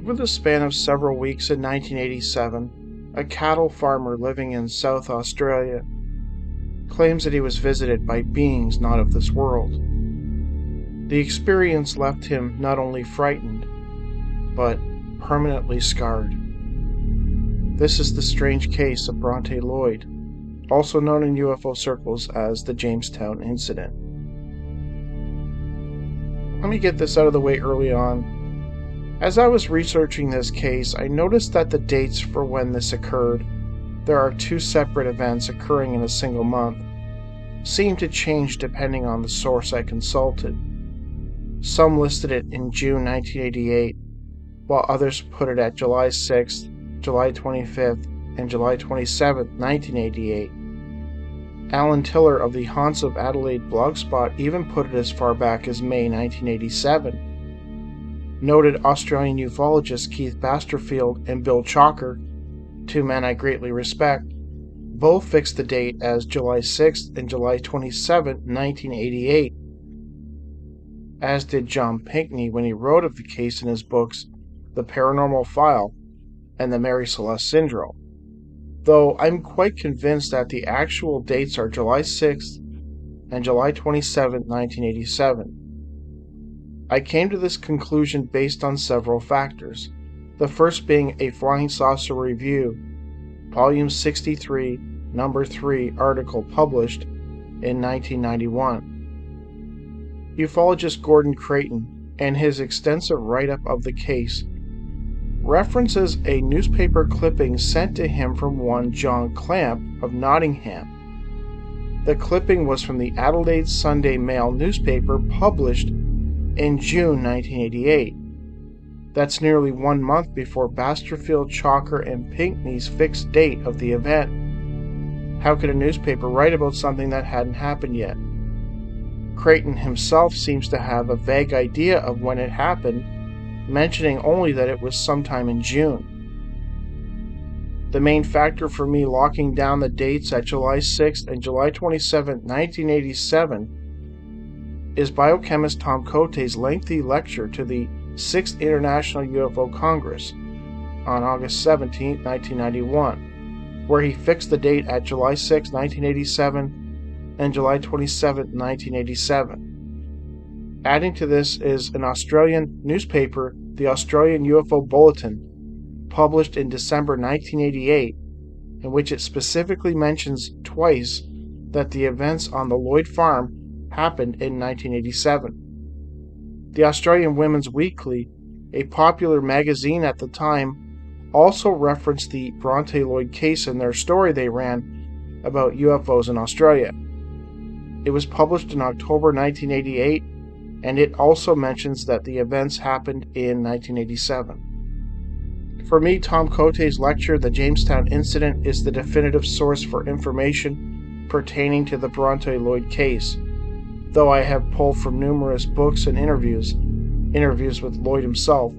Over the span of several weeks in 1987, a cattle farmer living in South Australia claims that he was visited by beings not of this world. The experience left him not only frightened, but permanently scarred. This is the strange case of Bronte Lloyd, also known in UFO circles as the Jamestown Incident. Let me get this out of the way early on. As I was researching this case, I noticed that the dates for when this occurred, there are two separate events occurring in a single month, seem to change depending on the source I consulted. Some listed it in June 1988, while others put it at July 6th, July 25th, and July 27th, 1988. Alan Tiller of the Haunts of Adelaide blogspot even put it as far back as May 1987. Noted Australian ufologist Keith Basterfield and Bill Chalker, two men I greatly respect, both fixed the date as July 6th and July 27th, 1988, as did John Pinkney when he wrote of the case in his books The Paranormal File and The Mary Celeste Syndrome, though I'm quite convinced that the actual dates are July 6th and July 27th, 1987. I came to this conclusion based on several factors, the first being a Flying Saucer Review, Volume 63, Number 3 article published in 1991. Ufologist Gordon Creighton, and his extensive write-up of the case, references a newspaper clipping sent to him from one John Clamp of Nottingham. The clipping was from the Adelaide Sunday Mail newspaper published in June 1988. That's nearly 1 month before Basterfield, Chalker, and Pinkney's fixed date of the event. How could a newspaper write about something that hadn't happened yet? Creighton himself seems to have a vague idea of when it happened, mentioning only that it was sometime in June. The main factor for me locking down the dates at July 6th and July 27th, 1987 is biochemist Tom Coote's lengthy lecture to the 6th International UFO Congress on August 17, 1991, where he fixed the date at July 6, 1987 and July 27, 1987. Adding to this is an Australian newspaper, the Australian UFO Bulletin, published in December 1988, in which it specifically mentions twice that the events on the Lloyd farm happened in 1987. The Australian Women's Weekly, a popular magazine at the time, also referenced the Bronte Lloyd case in their story they ran about UFOs in Australia. It was published in October 1988, and it also mentions that the events happened in 1987. For me, Tom Coote's lecture, The Jamestown Incident, is the definitive source for information pertaining to the Bronte Lloyd case, though I have pulled from numerous books and interviews with Lloyd himself,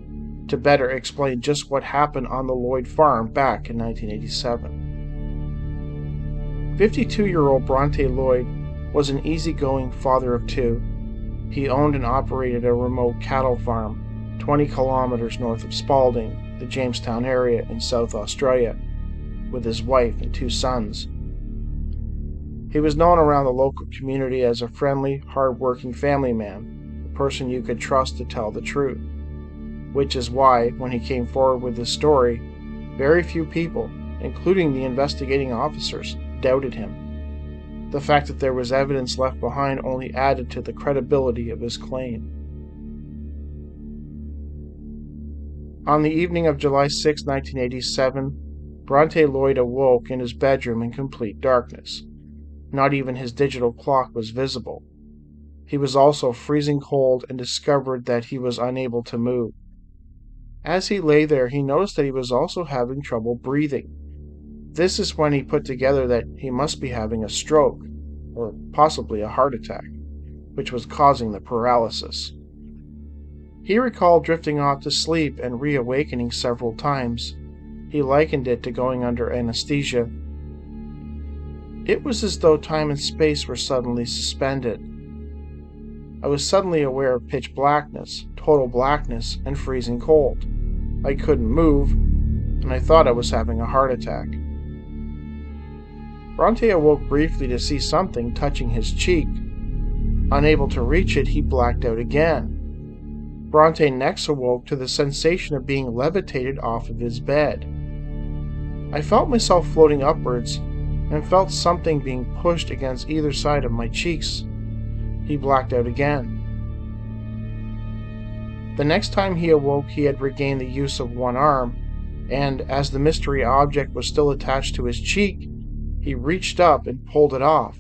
to better explain just what happened on the Lloyd farm back in 1987. 52-year-old Bronte Lloyd was an easygoing father of two. He owned and operated a remote cattle farm 20 kilometers north of Spalding, the Jamestown area in South Australia, with his wife and two sons. He was known around the local community as a friendly, hard-working family man, a person you could trust to tell the truth. Which is why, when he came forward with his story, very few people, including the investigating officers, doubted him. The fact that there was evidence left behind only added to the credibility of his claim. On the evening of July 6, 1987, Bronte Lloyd awoke in his bedroom in complete darkness. Not even his digital clock was visible. He was also freezing cold and discovered that he was unable to move. As he lay there, he noticed that he was also having trouble breathing. This is when he put together that he must be having a stroke, or possibly a heart attack, which was causing the paralysis. He recalled drifting off to sleep and reawakening several times. He likened it to going under anesthesia. It was as though time and space were suddenly suspended. I was suddenly aware of pitch blackness, total blackness, and freezing cold. I couldn't move, and I thought I was having a heart attack. Bronte awoke briefly to see something touching his cheek. Unable to reach it, he blacked out again. Bronte next awoke to the sensation of being levitated off of his bed. I felt myself floating upwards and felt something being pushed against either side of my cheeks. He blacked out again. The next time he awoke, he had regained the use of one arm, and as the mystery object was still attached to his cheek, he reached up and pulled it off.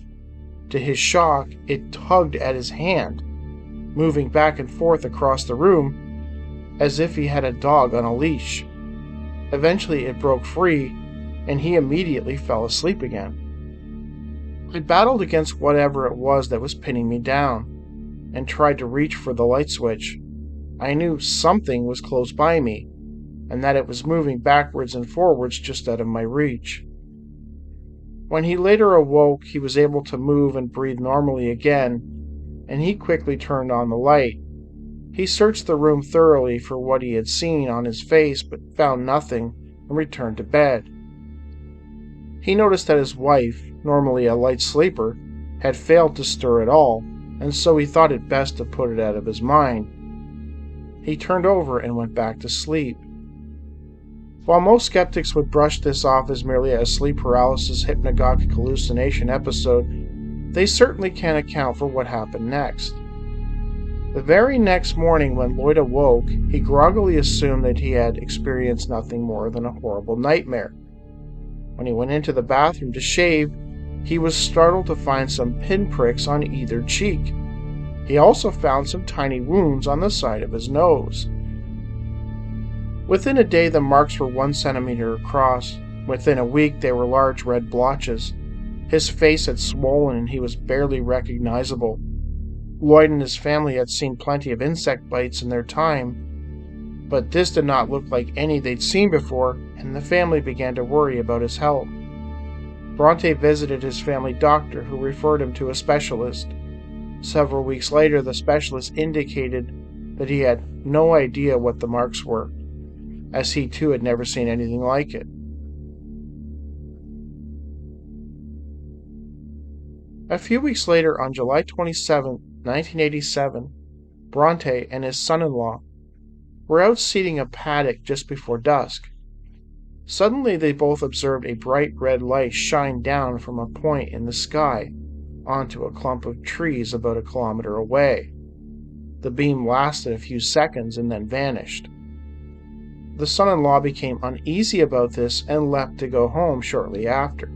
To his shock, it tugged at his hand, moving back and forth across the room as if he had a dog on a leash. Eventually it broke free, and he immediately fell asleep again. I battled against whatever it was that was pinning me down, and tried to reach for the light switch. I knew something was close by me, and that it was moving backwards and forwards just out of my reach. When he later awoke, he was able to move and breathe normally again, and he quickly turned on the light. He searched the room thoroughly for what he had seen on his face, but found nothing, and returned to bed. He noticed that his wife, normally a light sleeper, had failed to stir at all, and so he thought it best to put it out of his mind. He turned over and went back to sleep. While most skeptics would brush this off as merely a sleep paralysis hypnagogic hallucination episode, they certainly can't account for what happened next. The very next morning when Lloyd awoke, he groggily assumed that he had experienced nothing more than a horrible nightmare. When he went into the bathroom to shave, he was startled to find some pinpricks on either cheek. He also found some tiny wounds on the side of his nose. Within a day, the marks were 1 centimeter across. Within a week, they were large red blotches. His face had swollen and he was barely recognizable. Lloyd and his family had seen plenty of insect bites in their time, but this did not look like any they'd seen before, and the family began to worry about his health. Bronte visited his family doctor, who referred him to a specialist. Several weeks later, the specialist indicated that he had no idea what the marks were, as he too had never seen anything like it. A few weeks later, on July 27, 1987, Bronte and his son-in-law were out seeding a paddock just before dusk. Suddenly they both observed a bright red light shine down from a point in the sky onto a clump of trees about a kilometer away. The beam lasted a few seconds and then vanished. The son-in-law became uneasy about this and left to go home shortly after.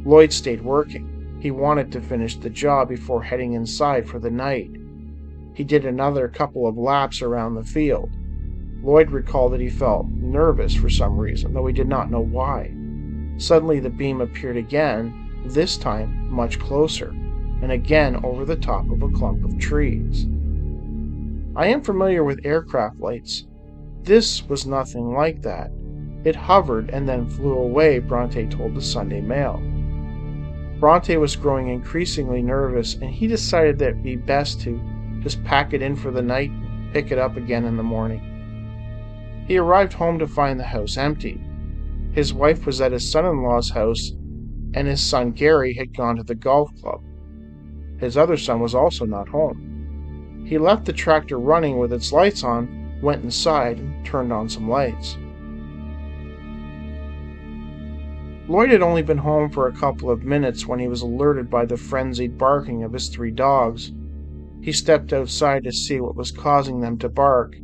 Lloyd stayed working. He wanted to finish the job before heading inside for the night. He did another couple of laps around the field. Lloyd recalled that he felt nervous for some reason, though he did not know why. Suddenly the beam appeared again, this time much closer, and again over the top of a clump of trees. I am familiar with aircraft lights. This was nothing like that. It hovered and then flew away, Bronte told the Sunday Mail. Bronte was growing increasingly nervous, and he decided that it would be best to just pack it in for the night and pick it up again in the morning. He arrived home to find the house empty. His wife was at his son-in-law's house, and his son Gary had gone to the golf club. His other son was also not home. He left the tractor running with its lights on, went inside, and turned on some lights. Lloyd had only been home for a couple of minutes when he was alerted by the frenzied barking of his 3 dogs. He stepped outside to see what was causing them to bark.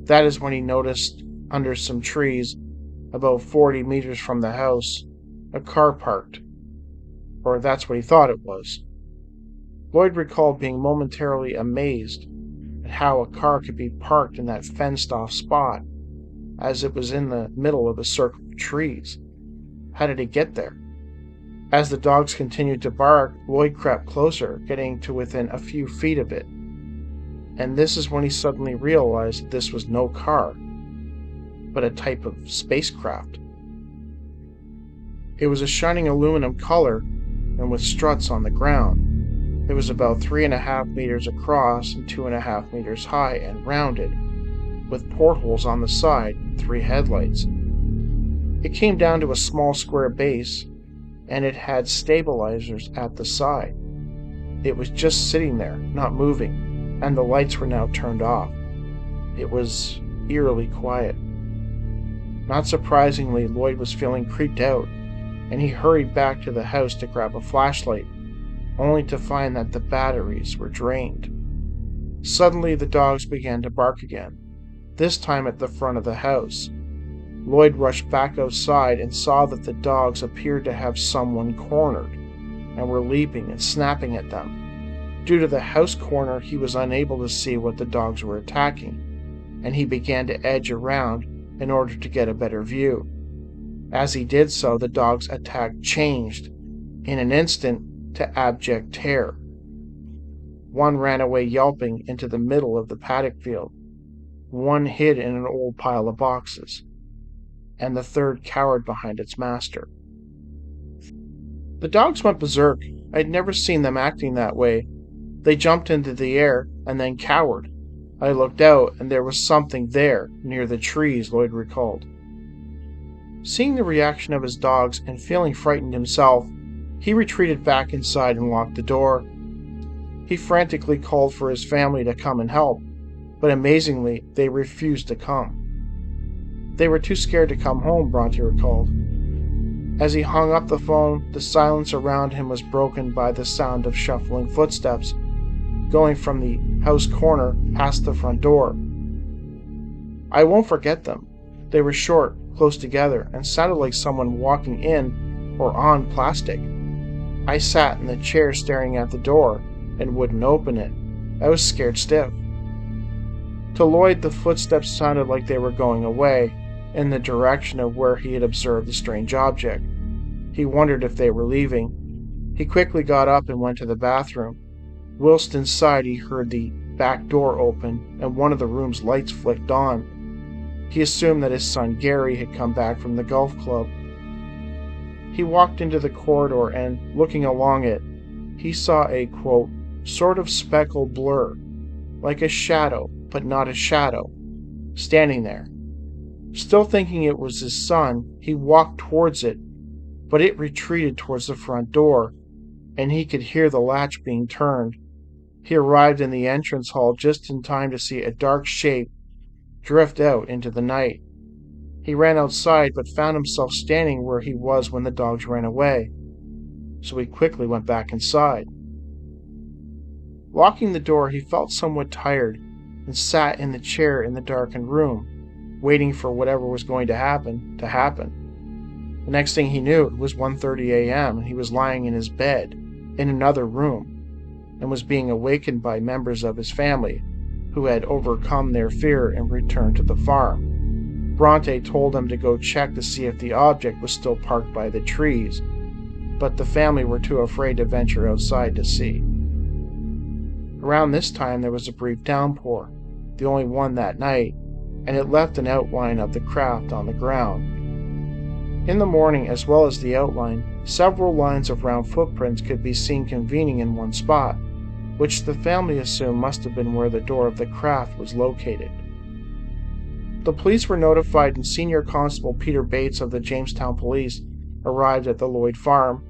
That is when he noticed, under some trees, about 40 meters from the house, a car parked. Or that's what he thought it was. Lloyd recalled being momentarily amazed at how a car could be parked in that fenced-off spot, as it was in the middle of a circle of trees. How did it get there? As the dogs continued to bark, Lloyd crept closer, getting to within a few feet of it. And this is when he suddenly realized that this was no car, but a type of spacecraft. It was a shining aluminum color and with struts on the ground. It was about 3.5 meters across and 2.5 meters high and rounded. with portholes on the side, 3 headlights. It came down to a small square base, and it had stabilizers at the side. It was just sitting there, not moving, and the lights were now turned off. It was eerily quiet. Not surprisingly, Lloyd was feeling creeped out, and he hurried back to the house to grab a flashlight, only to find that the batteries were drained. Suddenly, the dogs began to bark again, this time at the front of the house. Lloyd rushed back outside and saw that the dogs appeared to have someone cornered, and were leaping and snapping at them. Due to the house corner, he was unable to see what the dogs were attacking, and he began to edge around in order to get a better view. As he did so, the dog's attack changed in an instant to abject terror. One ran away yelping into the middle of the paddock field. One hid in an old pile of boxes, and the third cowered behind its master. The dogs went berserk. I'd never seen them acting that way. They jumped into the air and then cowered. I looked out, and there was something there, near the trees, Lloyd recalled. Seeing the reaction of his dogs and feeling frightened himself, he retreated back inside and locked the door. He frantically called for his family to come and help, but amazingly, they refused to come. They were too scared to come home, Bronte recalled. As he hung up the phone, the silence around him was broken by the sound of shuffling footsteps, going from the house corner past the front door. I won't forget them. They were short, close together, and sounded like someone walking in or on plastic. I sat in the chair staring at the door and wouldn't open it. I was scared stiff. To Lloyd, the footsteps sounded like they were going away, in the direction of where he had observed the strange object. He wondered if they were leaving. He quickly got up and went to the bathroom. Whilst inside, he heard the back door open and one of the room's lights flicked on. He assumed that his son Gary had come back from the golf club. He walked into the corridor and, looking along it, he saw a, quote, sort of speckled blur, like a shadow, but not a shadow, standing there. Still thinking it was his son, he walked towards it, but it retreated towards the front door, and he could hear the latch being turned. He arrived in the entrance hall just in time to see a dark shape drift out into the night. He ran outside, but found himself standing where he was when the dogs ran away, so he quickly went back inside. Locking the door, he felt somewhat tired and sat in the chair in the darkened room, waiting for whatever was going to happen to happen. The next thing he knew, it was 1:30 a.m. and he was lying in his bed in another room and was being awakened by members of his family who had overcome their fear and returned to the farm. Bronte told him to go check to see if the object was still parked by the trees, but the family were too afraid to venture outside to see. Around this time, there was a brief downpour, the only one that night, and it left an outline of the craft on the ground. In the morning, as well as the outline, several lines of round footprints could be seen convening in one spot, which the family assumed must have been where the door of the craft was located. The police were notified, and Senior Constable Peter Bates of the Jamestown Police arrived at the Lloyd farm.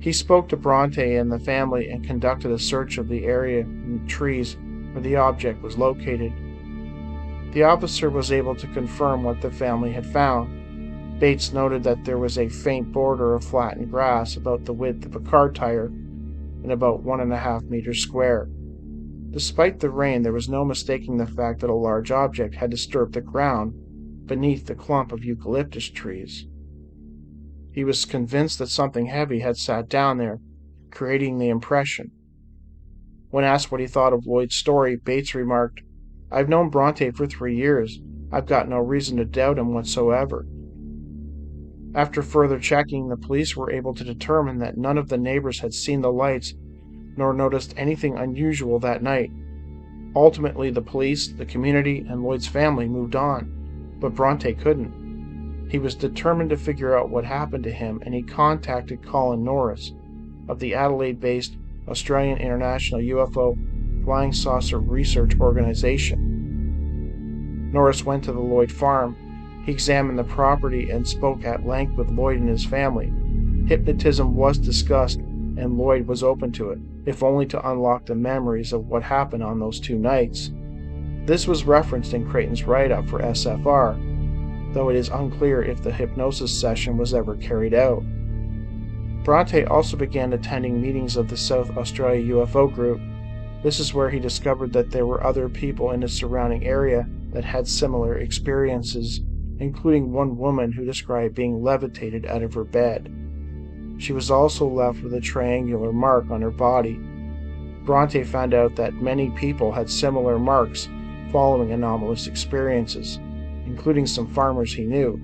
He spoke to Bronte and the family and conducted a search of the area in the trees where the object was located. The officer was able to confirm what the family had found. Bates noted that there was a faint border of flattened grass about the width of a car tire and about 1.5 meters square. Despite the rain, there was no mistaking the fact that a large object had disturbed the ground beneath the clump of eucalyptus trees. He was convinced that something heavy had sat down there, creating the impression. When asked what he thought of Lloyd's story, Bates remarked, "I've known Bronte for 3 years. I've got no reason to doubt him whatsoever." After further checking, the police were able to determine that none of the neighbors had seen the lights nor noticed anything unusual that night. Ultimately, the police, the community, and Lloyd's family moved on, but Bronte couldn't. He was determined to figure out what happened to him, and he contacted Colin Norris of the Adelaide-based Australian International UFO Flying Saucer Research Organization. Norris went to the Lloyd farm. He examined the property and spoke at length with Lloyd and his family. Hypnotism was discussed, and Lloyd was open to it, if only to unlock the memories of what happened on those 2 nights. This was referenced in Creighton's write-up for SFR, though it is unclear if the hypnosis session was ever carried out. Bronte also began attending meetings of the South Australia UFO group. This is where he discovered that there were other people in the surrounding area that had similar experiences, including one woman who described being levitated out of her bed. She was also left with a triangular mark on her body. Bronte found out that many people had similar marks following anomalous experiences, including some farmers he knew,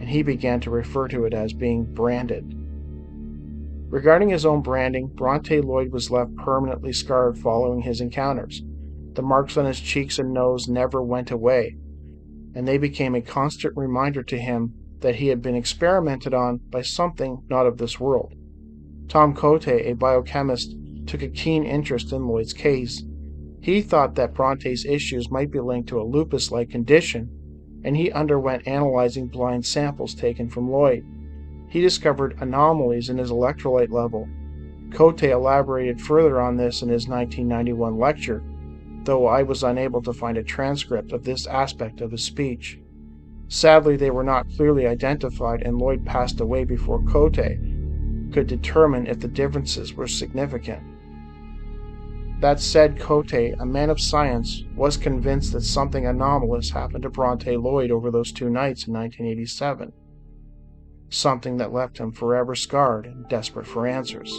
and he began to refer to it as being branded. Regarding his own branding, Bronte Lloyd was left permanently scarred following his encounters. The marks on his cheeks and nose never went away, and they became a constant reminder to him that he had been experimented on by something not of this world. Tom Coote, a biochemist, took a keen interest in Lloyd's case. He thought that Bronte's issues might be linked to a lupus-like condition, and he underwent analyzing blind samples taken from Lloyd. He discovered anomalies in his electrolyte level. Coote elaborated further on this in his 1991 lecture, though I was unable to find a transcript of this aspect of his speech. Sadly, they were not clearly identified, and Lloyd passed away before Coote could determine if the differences were significant. That said, Coote, a man of science, was convinced that something anomalous happened to Bronte Lloyd over those 2 nights in 1987. Something that left him forever scarred and desperate for answers.